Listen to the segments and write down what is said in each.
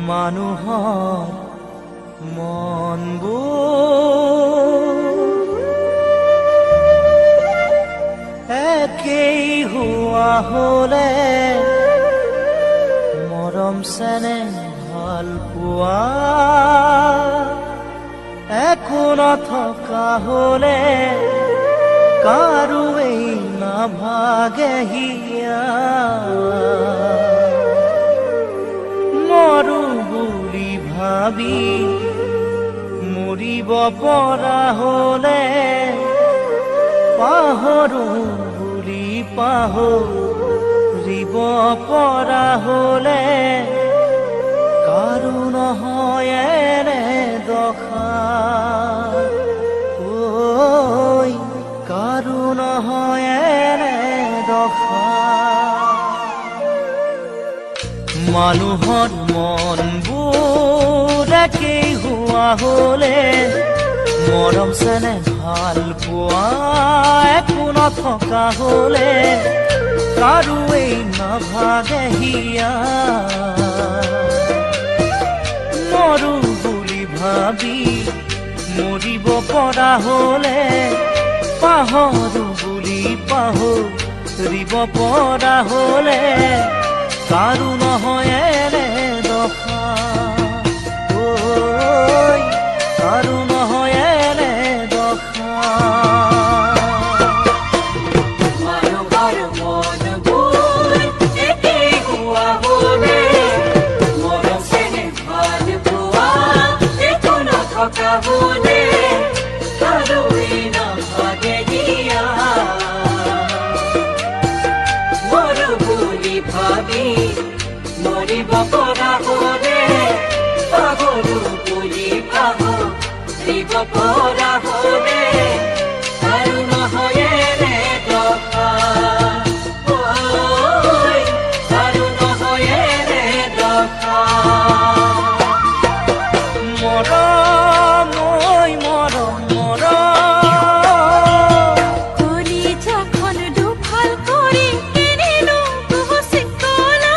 মানুহৰ মনবোৰ একেই হোৱা হলে মৰম চেনেহ ভাল পোৱা একো নথকা হলে কাৰোৱেই নাভাগে হিয়া মৰো বুলি ভাবি মৰিব পৰা হলে পাহৰো বুলি পাহৰিব পৰা হলে কাৰো নহয় এনে দশা ঐ কাৰো নহয় এনে দশা মানুহৰ মনবোৰ একেই হোৱা হলে মৰম চেনেহ ভাল পোৱা একো নথকা হলে কাৰোৱেই নাভাগে হিয়া মৰো বুলি ভাবি মৰিব পৰা হলে পাহৰো বুলি পাহৰিব পৰা হলে কাৰো নহয় এনে দশা ঐ কাৰো নহয় এনে দশা মানুহৰ মনবোৰ একেই হোৱা হলে মৰম চেনেহ ভাল পোৱা একো নথকা হলে কাৰোৱেই নাভাগে হিয়া মৰো বুলি ভাবি মৰিব পৰা হলে পাহৰো বুলি পাহৰিব পৰা হলে আৰু নহয় এনে দশা ঐ আৰু নহয় এনে দশা মৰম ঐ মৰম মৰম কলিজাখন দুফাল কৰি কিনিলো তুহসী কলা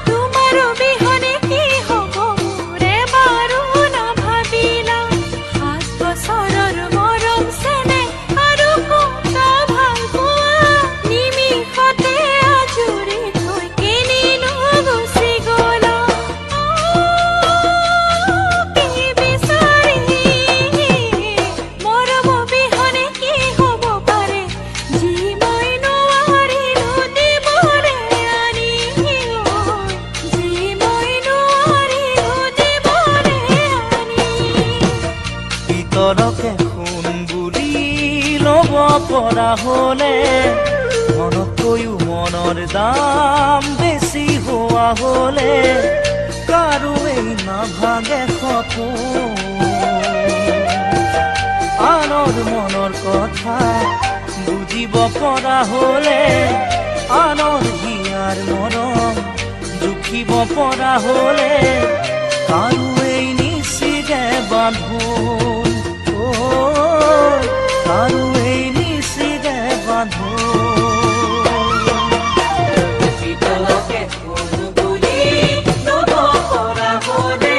তোমাৰ অবিহনে কি হব মোৰে বাৰু নাভাবিলা ৭ বছৰৰ মৰম চেনেহ আৰু কথা ভাল পোৱা নিমিষতে আজৰি থৈ কিনিলো গুচি গলা কি বিচাৰি মৰম অবিহনে কি হব পাৰে যি মই নোৱাৰিলো দিবলে আনি যি মই নোৱাৰিলো দিবলে আনি ভিতৰকে সোণ বুলি ল'ব পৰা হলে মনতকৈও মনৰ দাম বেছি হোৱা হলে কাৰোৱেই নাভাগে সপোন আনৰ মনৰ কথা বুজিব পৰা হলে আনৰ হিয়াৰ মৰম জুখিব পৰা হলে কাৰোৱেই নিচিগে বান্ধোন ঐ কাৰোৱেই নিচিগে বান্ধোন ভিতৰকে সোণ বুলি ল'ব পৰা হলে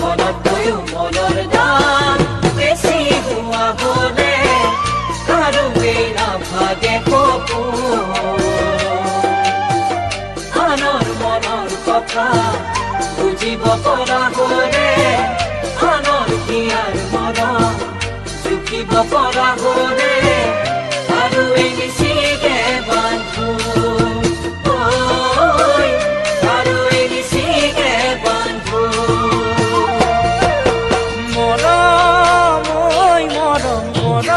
মনতকৈও মনৰ দাম বেছি হোৱা হলে কাৰোৱেই নাভাগে সপোন আনৰ মনৰ কথা বুজিব পৰা হলে আনৰ হিয়াৰ মৰম জুখিব পৰা হলে আৰু নিচিগে বান্ধোন ঐ আৰু নিচিগে বান্ধোন মৰম ঐ মৰম মৰম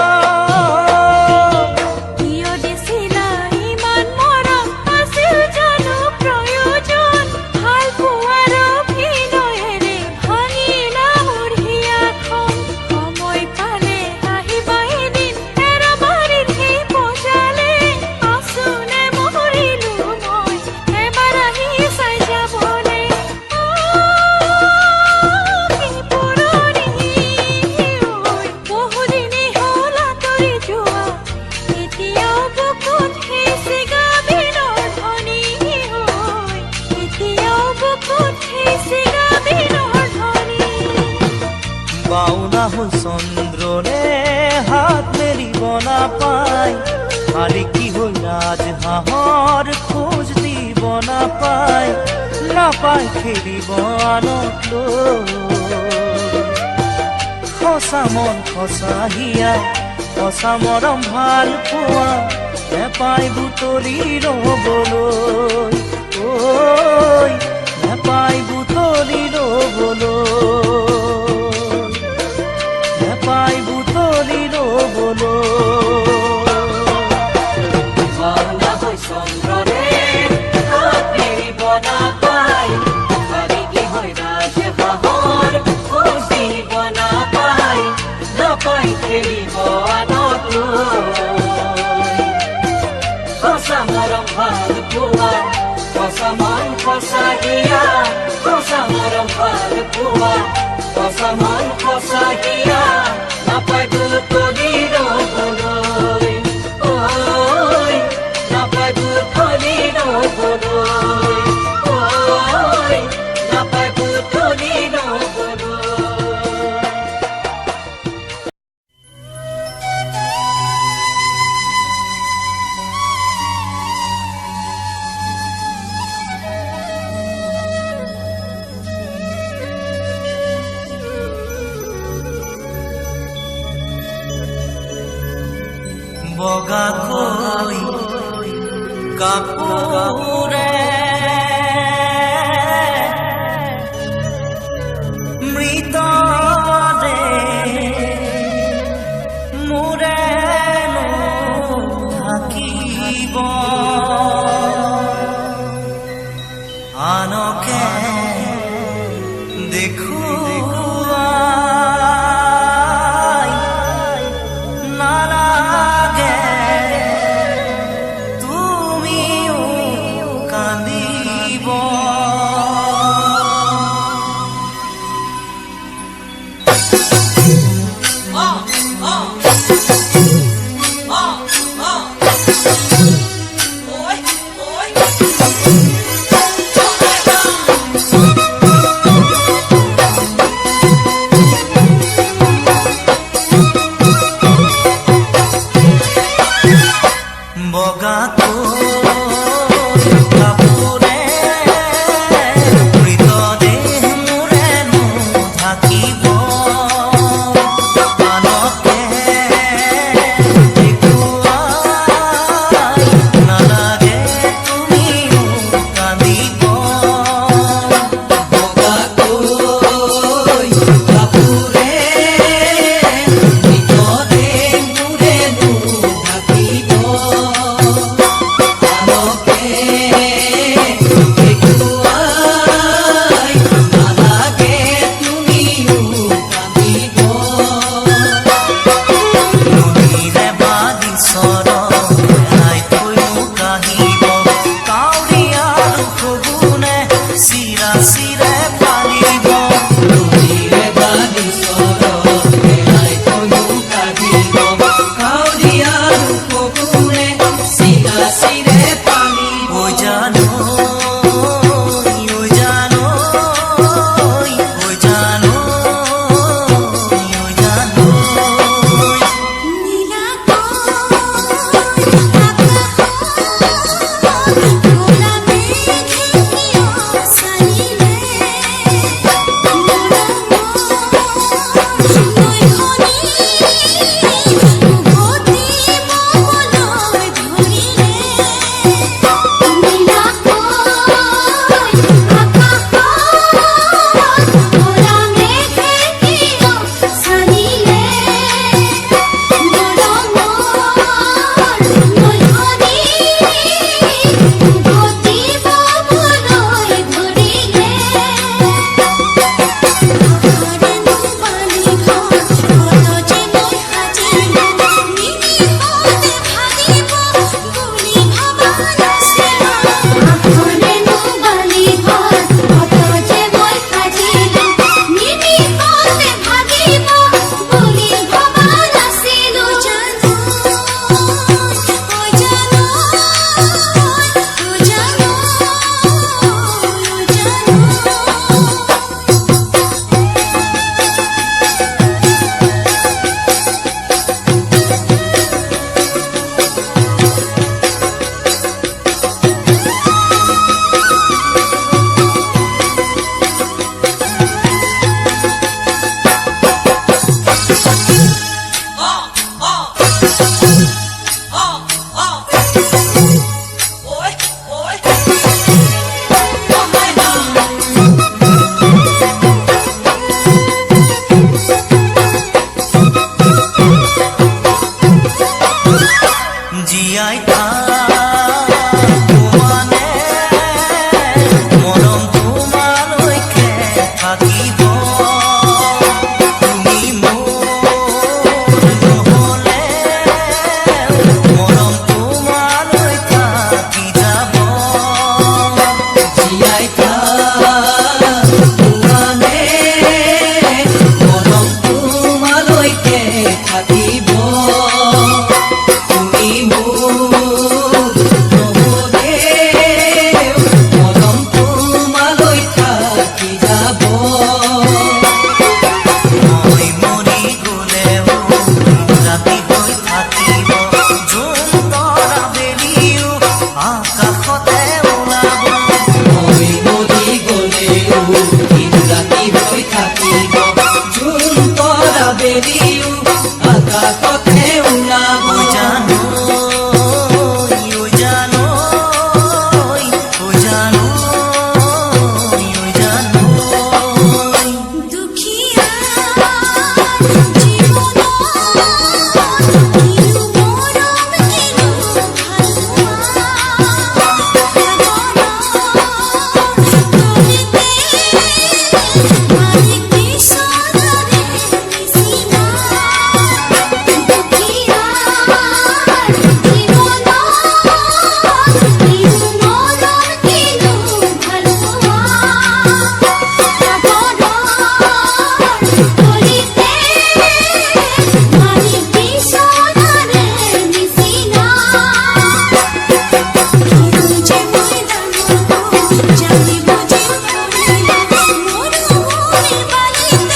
কিয় দিছিলা ইমান মৰম আছিল জানো প্ৰয়োজন ভাল পোৱাৰ অভিনয়েৰে ভাঙিলা মোৰ হিয়াখন সময় পালে আহিবা এদিন হৈ চন্দ্ৰৰে হাত মেলিব নাপায়, খালি কি হৈ ৰাজহাঁহৰ খোজ দিব নাপায়, নাপায় খেলিব আনক লৈ। সঁচা মন সঁচা হিয়া, সঁচা মৰম ভাল পোৱা, নেপায় বুটলি ৰ'বলৈ, ঐ নেপায় বুটলি ৰ'বলৈ, নেপায় বুটলি ৰ'বলৈ। ভাওনা হৈ চন্দ্ৰৰে হাত মেলিব নাপায়, খালি কি হৈ ৰাজহাঁহৰ খোজ দিব নাপায়, নাপায় খেলিব আনক লৈ। সঁচা মৰম ভাল পোৱা, সঁচা মন সঁচা হিয়া, সঁচা মৰম ভাল পোৱা, সঁচা মন সঁচা হিয়া, নাপায় বুটলি ৰ'বলৈ, ঐ নাপায় বুটলি ৰ'বলৈ, ঐ নাপায় বুটলি ৰ'বলৈ। বগাকৈ কাপোৰে মৃতদেহ মোৰেনো থাকিব, আনকে দেখুৱাই নালাগে তুমিও কান্দিব। জীয়াই মানে মৰম তোমালৈকে থাকিব তুমি মোৰ নহ'লে মৰম তোমালৈ থাকি যাব জীয়াই মানে মৰম তোমালৈকে থাকিব তুমি মোৰ নহ'লে মৰম তোমালৈ থাকি যাব মই মৰি গ'লেও ৰাতি হৈ থাকিব জোন তৰা বেলিও আকাশতে ওলাব মই মৰি গ'লেও দিন ৰাতি হৈ থাকিব জোন তৰা বেলিও আকাশতে ওলাব ঐ জানো ঐ জানো ঐ জানো ঐ জানো দুখিয়া জীবন কিনু মরম কিনু মালিক বিশ্বরে মিশিনা দুখিয়া জীবন কিনু মরম কিনু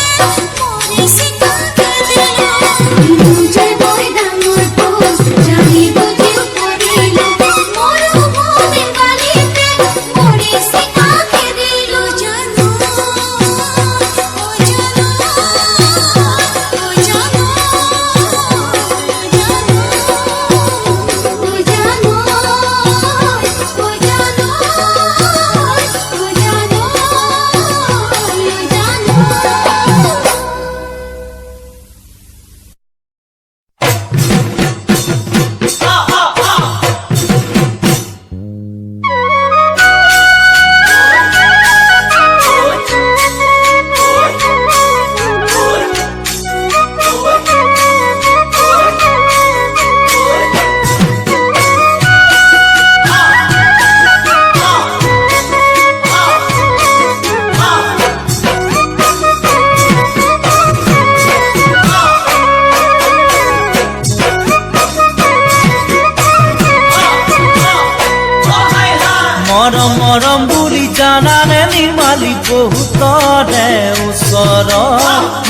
মৰম মৰম বুলি জানানে নিৰ্মালি বহুতৰে ওচৰত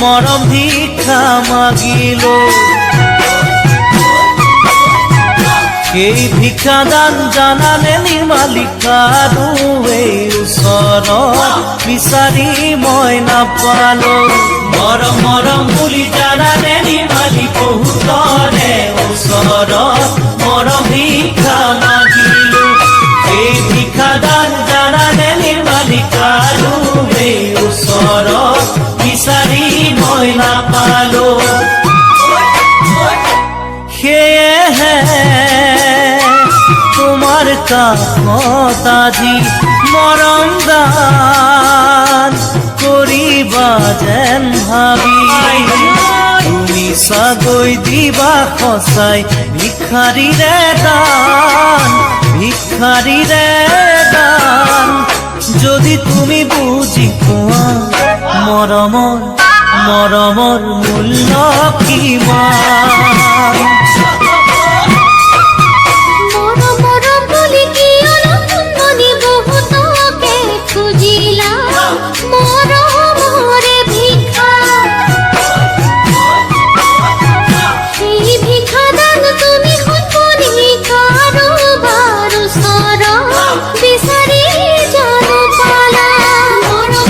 মৰম ভিক্ষা মাগিলো সেই ভিক্ষাদান জানানে নিৰ্মালি কাৰো এই ওচৰত বিচাৰি মই নাপালো মৰম মৰম বুলি জানানে নিৰ্মালি বহুতৰে ওচৰত মৰম ভিক্ষা মাগিলো এই ভিক্ষাদান জানানে নিৰ্মালি কাৰো এই ওচৰত বিচাৰি মই নাপালো সেয়েহে তোমাৰ কাষত আজি মৰম দান কৰিবা যেন ভাবি তুমি চাগৈ দিবা সঁচাই ভিক্ষাৰীৰে দান ভিক্ষাৰীৰে দান যদি তুমি বুজি পোৱা মৰমৰ মৰমৰ মূল্য কিমান মৰম বুলি কিয়নো মনি বহুতকে খুজিলা মৰমৰে ভিক্ষা সেই ভিক্ষাদান তুমি শুনি কাৰোবাৰ ওচৰত বিচাৰি জানো পালা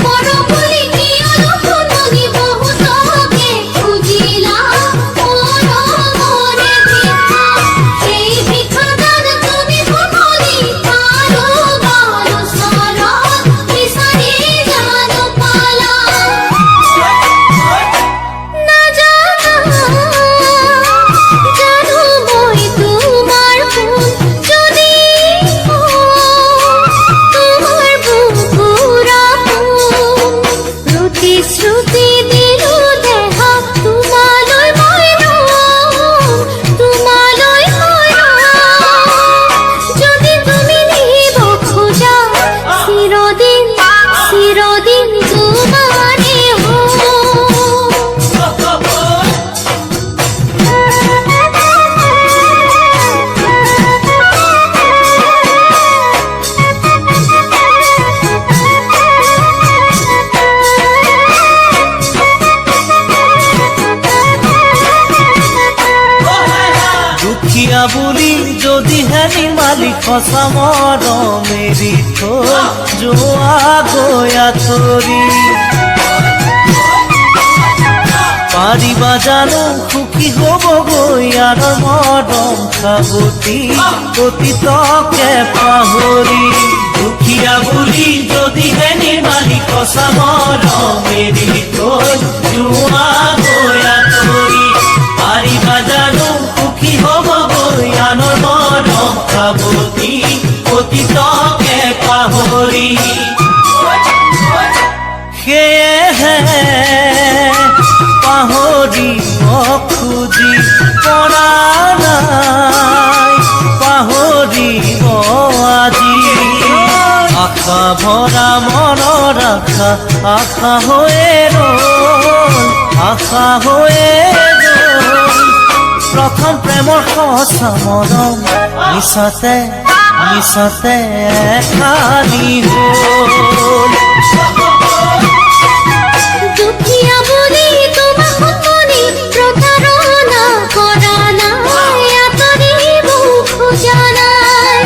মৰম বুলি কিয়নো মনি বহুতকে খুজিলা মৰমৰে দুখীয়া বুলি যদিহে নিমালি সঁচা মৰম এৰি থৈ যোৱাগৈ আঁতৰি পাৰিবা জানো সুখী হ'বগৈ ইয়াৰ মৰম সাৱতি অতীতকে পাহৰি দুখীয়া বুলি যদিহে নিমালি সঁচা মৰম এৰি থৈ যোৱাগৈ আঁতৰি পাৰিবা জানো সুখী হ'বগৈ আনৰ মৰম সাৱতি অতীতকে পাহৰি সেয়েহে পাহৰিব খুজি পৰা নাই পাহৰিব আজি আশা ভৰা মনৰ আশা আশা হৈয়ে ৰ'ল আশা হৈয়ে ৰ'ল প্ৰথম প্ৰেমৰ সঁচা মৰম মিছাতে মিছাতে খালি হ'ল দুখীয়া বুলি তোমাক শুনি প্ৰতাৰণা কৰা নাই আঁতৰিব খোজা নাই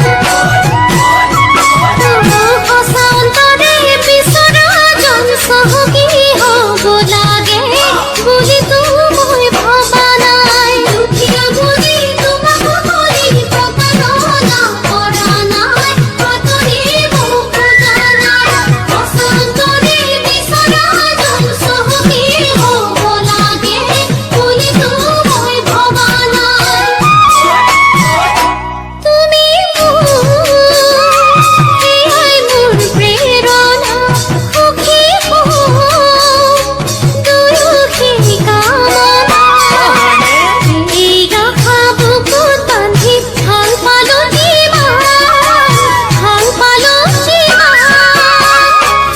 সঁচা অন্তৰে বিচৰা জন চহকী হ'ব লাগে বুলিতো মই ভবা নাই দুখীয়া বুলি তোমাক শুনি প্ৰতাৰণা কৰা নাই আঁতৰিব খোজা নাই সঁচা অন্তৰে বিচৰা জন চহকী হ'ব লাগে বুলিতো মই ভবা নাই তুমি এয়াই মোৰ প্ৰেৰণা সুখী দুখী কামনা এই আশা বুকুত বান্ধি ভাল পালো যিমান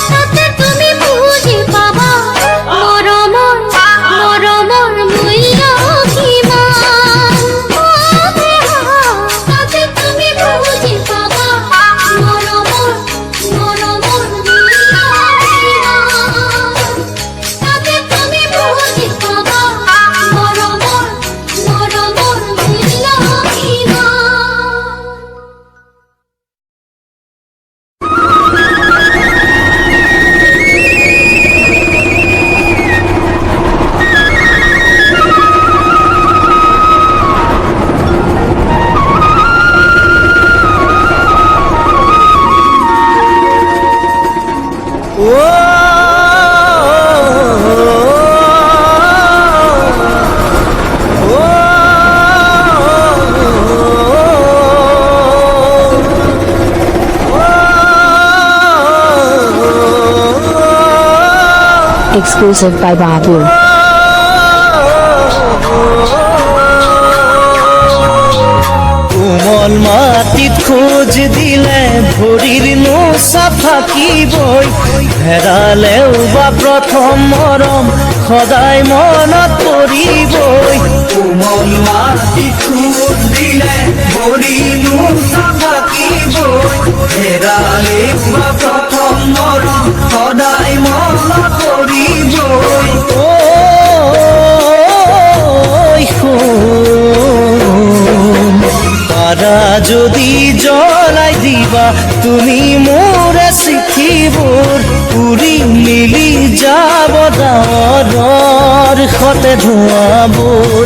তাতে তুমি বুজি পাবা মৰমৰ মূল্য কিমান তাতে তুমি বুজি পাবা মৰমৰ মূল্য কিমান তাতে তুমি বুজি পাবা মৰমৰ মূল্য কিমান Exclusive by Babu. কোমল মাটিত খোজ দিলে ভৰিৰ নোচা থাকিবই হেৰালেও বা প্ৰথম মৰম সদায় মনত পৰিবই কোমল মাটিত খোজ দিলে ভৰিৰ নোচা থাকিবই হেৰালেও বা প্ৰথম মৰম সদায় মনত পৰিবই পাৰা যদি জ্বলাই দিবা তুমি মোৰ চিঠিবোৰ উৰি মিলি যাব ডাৱৰৰ সতে ধোঁৱাবোৰ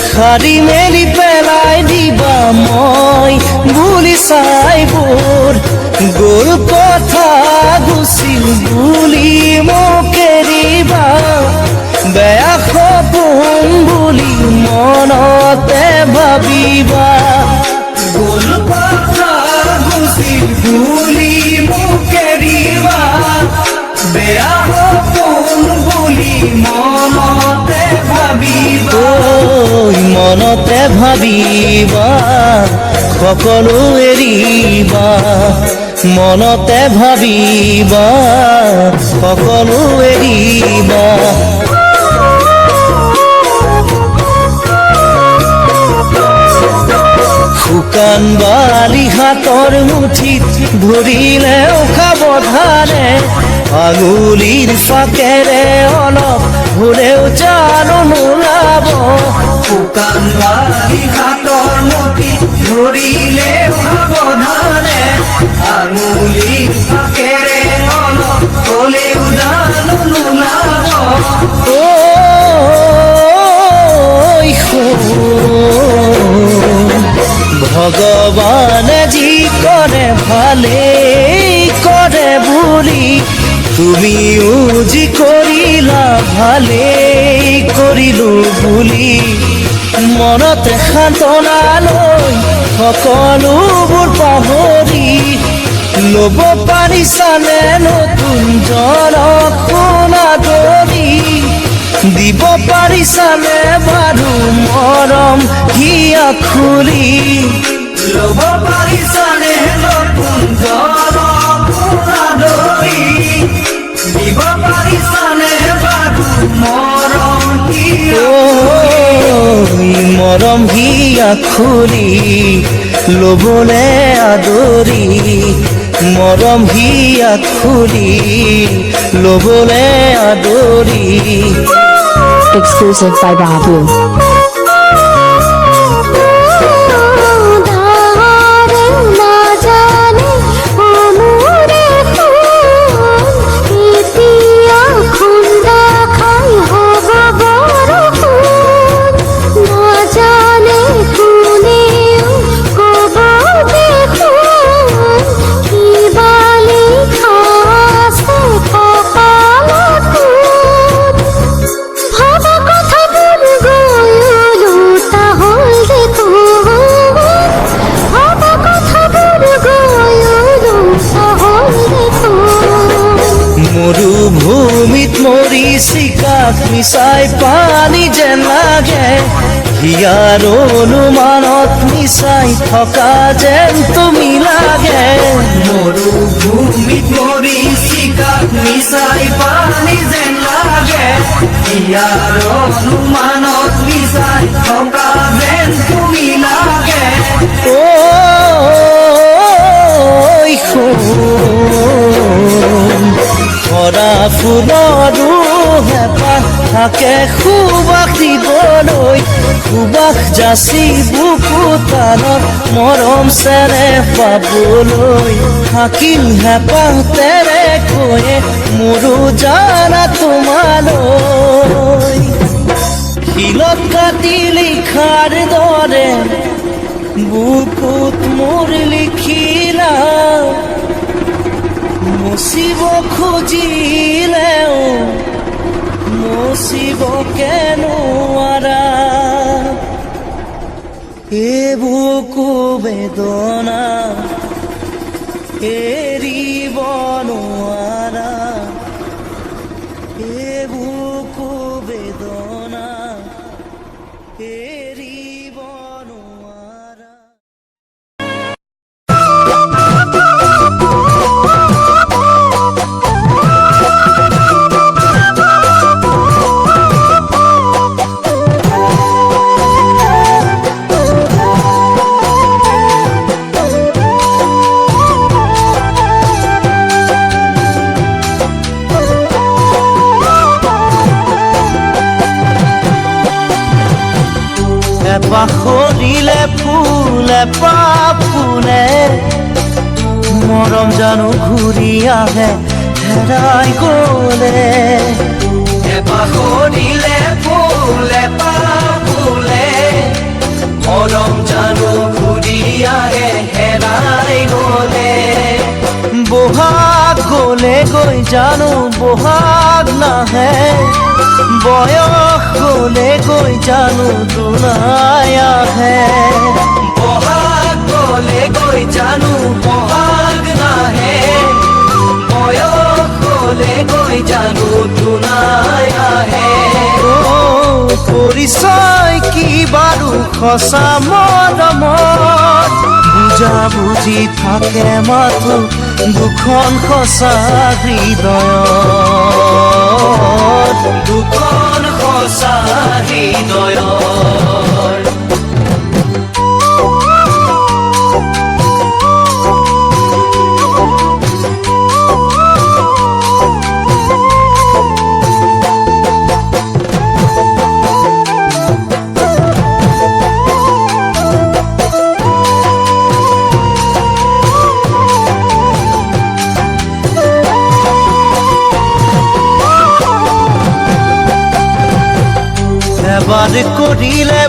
সাৰি মেলি পেলাই দিবা মই বুলি চাইবোৰ গ'ল কথা গুচিল বুলি মোক এৰিবা বেয়া সপোন বুলি মনতে ভাবিবা গ'ল কথা গুচিল বুলি মোক এৰিবা বেয়া সপোন বুলি মনতে ভাবিবা মনতে ভাবিবা সকলো এৰিবা মনতে ভাবিবা সকলো এৰিবা শুকান বালি হাতৰ মুঠিত ধৰিলেও সাৱধানে আঙুলিৰ ফাকেৰে অলপ ভুলেও জানো নোলাব শুকান বালি হাতৰ ধৰিলে সাৱধানে আঙুলিৰ ফাকেৰে অলপ হ'লেও জানো নোলাব ভগৱানে যি কৰে ভালেই কৰে বুলি তুমিও যি কৰিলা ভালেই কৰিলো বুলি মনতে সান্তনা লৈ সকলোবোৰ পাহৰি ল'ব পাৰিছানে নতুন জনক সোণাদৰি দিব পাৰিছানে বাৰু মৰম হিয়া খুলি ল'ব পাৰিছানে নতুন জনক সোণাদৰি দিব পাৰিছানে বাৰু মৰম মৰম হিয়া খুলি ল'বলে আদৰি মৰম হিয়া খুলি ল'বলে আদৰি Exclusive by Babu. ধারে না জানে আমরে খুন ইতিয়া খুন্দা খাই হব বড় খুন না জানে কোনেও কব দেখুন কি বালি খাসে কপালত ভাবা কথাবোৰ গয়লোটা হ'ল দেখোন ভাবা কথাবোৰ গয়লোটা হ'ল দেখোন মৰুভূমিত মৰিচিকাত মিছাই পানী যেন লাগে হিয়াৰ অনুমানত মিছাই থকা যেন তুমি লাগে মৰুভূমিত মৰিচিকাত মিছাই পানী যেন লাগে ইয়াৰ অনুমানত মিছাই থকা যেন তুমি লাগে ভৰা ফুলৰো হেঁপাহ থাকে সুবাস দিবলৈ সুবাস যাচি বুকুতানত মৰম চেৰে পাবলৈ থাকিল হেঁপাহ তেৰে কৈয়ে মোৰো জানা তোমালৈ শিলত কাটি লিখাৰ দৰে বুকুত মোৰ লিখিলা মুচিব খুজিলেও মুচিব কেনোৱাৰা এবুকু বেদনা এৰিব নোৱাৰা এবুকু বেদনা এৰিব নোৱাৰা পাখৰিলে ফুলে ফুলে মৰম জানো ঘূৰি আহে হেৰাই গ'লে পাহৰিলে ফুলে ফুলে মৰম জানো ঘূৰি আহে হেৰাই গ'লে বহাগ গ'লে গৈ জানো বহাগ নাহে বয়স গ'লে গৈ জানো দুনাই আহে বহাগ গ'লে গৈ জানো বহাগ নাহে বয়স গ'লে গৈ জানো দুনাই আহে পৰিচয় কি বাৰু সঁচা মৰমত বুজা বুজি থাকে মাথো দুখন সঁচা হৃদয়ত দুখন সঁচা হৃদয়ৰ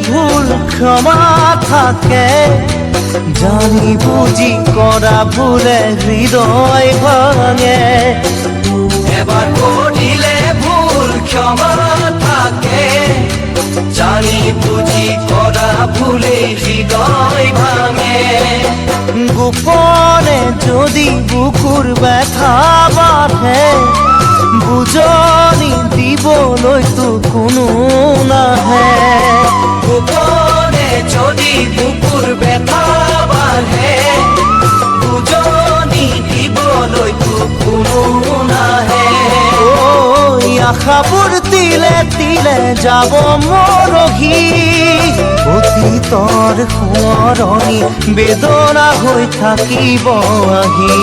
ভুল ক্ষমা থাকে, জানি বুঝি করা ভুলে হৃদয় ভাঙে। এবার করিলে ভুল ক্ষমা থাকে, জানি বুঝি করা ভুলে হৃদয় ভাঙে। গোপনে যদি বুকুর ব্যথা বাঁধে, বুঝনি দিবলৈ তো কোনো নাহে। গোপনে যদি বুকুর ব্যথা বাঁধে, বুঝনি দিবলৈ তো কোনো নাহে। ওই আশাবোৰ তিলে তিলে যাব মৰহি, অতীতৰ সোঁৱৰণি বেদনা হৈ থাকিব আহি।